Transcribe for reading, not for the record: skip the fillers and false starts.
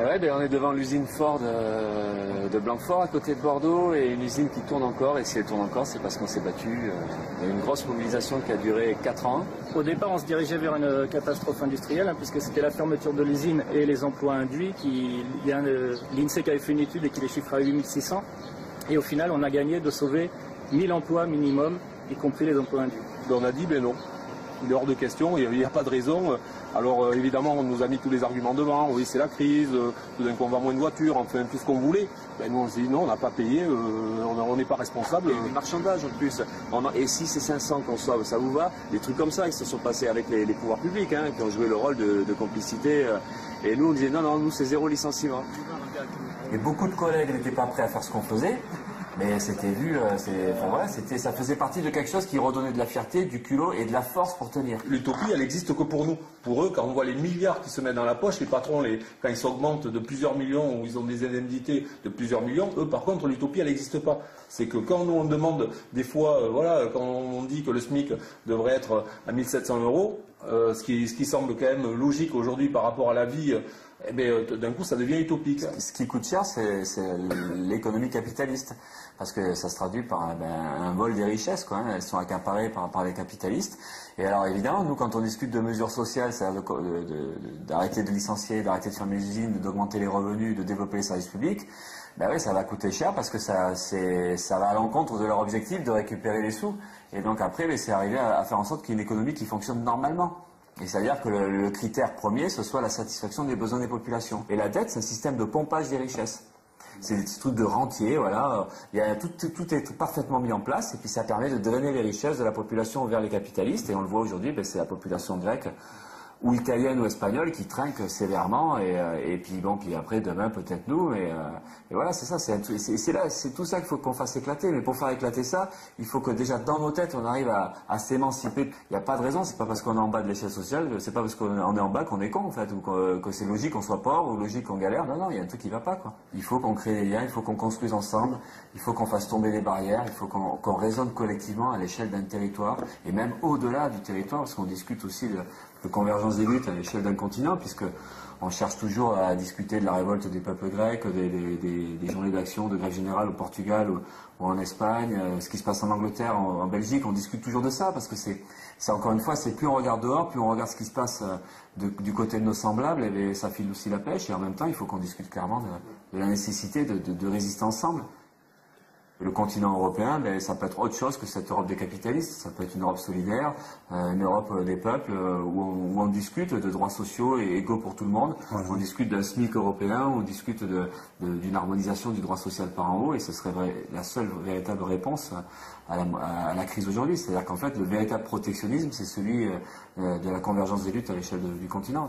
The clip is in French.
Ouais, on est devant l'usine Ford de Blanquefort, à côté de Bordeaux, et une usine qui tourne encore. Et si elle tourne encore, c'est parce qu'on s'est battu. Il y a eu une grosse mobilisation qui a duré 4 ans. Au départ, on se dirigeait vers une catastrophe industrielle, puisque c'était la fermeture de l'usine et les emplois induits. Il y a l'INSEE qui avait fait une étude et qui les chiffre à 8600. Et au final, on a gagné de sauver 1000 emplois minimum, y compris les emplois induits. On a dit, ben non. Il est hors de question, il n'y a pas de raison. Alors évidemment, on nous a mis tous les arguments devant, oui c'est la crise, tout d'un coup on vend moins de voitures, enfin tout ce qu'on voulait. Ben nous on s'est dit non, on n'a pas payé, on n'est pas responsable. Il y a eu du marchandage en plus. Et si c'est 500 qu'on soit, ça vous va? Des trucs comme ça qui se sont passés avec les pouvoirs publics, qui ont joué le rôle de complicité. Et nous on disait non, nous c'est 0 licenciement. Et beaucoup de collègues n'étaient pas prêts à faire ce qu'on faisait. Mais c'était vu, ça faisait partie de quelque chose qui redonnait de la fierté, du culot et de la force pour tenir. L'utopie, elle existe que pour nous. Pour eux, quand on voit les milliards qui se mettent dans la poche, les patrons, quand ils s'augmentent de plusieurs millions ou ils ont des indemnités de plusieurs millions, eux, par contre, l'utopie, elle n'existe pas. C'est que quand nous, on demande, des fois, quand on dit que le SMIC devrait être à 1700 euros, ce qui semble quand même logique aujourd'hui par rapport à la vie, d'un coup, ça devient utopique. Ce qui coûte cher, c'est l'économie capitaliste. Parce que ça se traduit par un vol des richesses, quoi. Elles sont accaparées par les capitalistes. Et alors, évidemment, nous, quand on discute de mesures sociales, c'est-à-dire d'arrêter de licencier, d'arrêter de fermer les usines, d'augmenter les revenus, de développer les services publics, oui, ça va coûter cher parce que ça va à l'encontre de leur objectif de récupérer les sous. Et donc après, c'est arriver à faire en sorte qu'il y ait une économie qui fonctionne normalement. Et c'est-à-dire que le critère premier, ce soit la satisfaction des besoins des populations. Et la dette, c'est un système de pompage des richesses. C'est des trucs de rentier, voilà. Tout est parfaitement mis en place et puis ça permet de drainer les richesses de la population vers les capitalistes. Et on le voit aujourd'hui, c'est la population grecque ou italienne ou espagnole qui trinque sévèrement et puis après demain peut-être nous et voilà, c'est ça, c'est tout ça qu'il faut qu'on fasse éclater. Mais pour faire éclater ça, il faut que déjà dans nos têtes on arrive à s'émanciper. Il n'y a pas de raison, c'est pas parce qu'on est en bas de l'échelle sociale, c'est pas parce qu'on est en bas qu'on est con en fait, ou que c'est logique qu'on soit pauvre ou logique qu'on galère. Non, il y a un truc qui va pas, quoi. Il faut qu'on crée des liens, il faut qu'on construise ensemble, il faut qu'on fasse tomber les barrières, il faut qu'on raisonne collectivement à l'échelle d'un territoire et même au-delà du territoire, parce qu'on discute aussi de convergence des luttes à l'échelle d'un continent, puisque on cherche toujours à discuter de la révolte des peuples grecs, des journées d'action, de grève générale au Portugal ou en Espagne, ce qui se passe en Angleterre, en Belgique, on discute toujours de ça, parce que c'est encore une fois, c'est plus on regarde dehors, plus on regarde ce qui se passe du côté de nos semblables, et ça file aussi la pêche, et en même temps, il faut qu'on discute clairement de la nécessité de résister ensemble. Le continent européen, ça peut être autre chose que cette Europe des capitalistes. Ça peut être une Europe solidaire, une Europe des peuples, où on discute de droits sociaux et égaux pour tout le monde. Ouais. On discute d'un SMIC européen, on discute d'une harmonisation du droit social par en haut, et ce serait la seule véritable réponse à la crise aujourd'hui. C'est-à-dire qu'en fait, le véritable protectionnisme, c'est celui de la convergence des luttes à l'échelle du continent.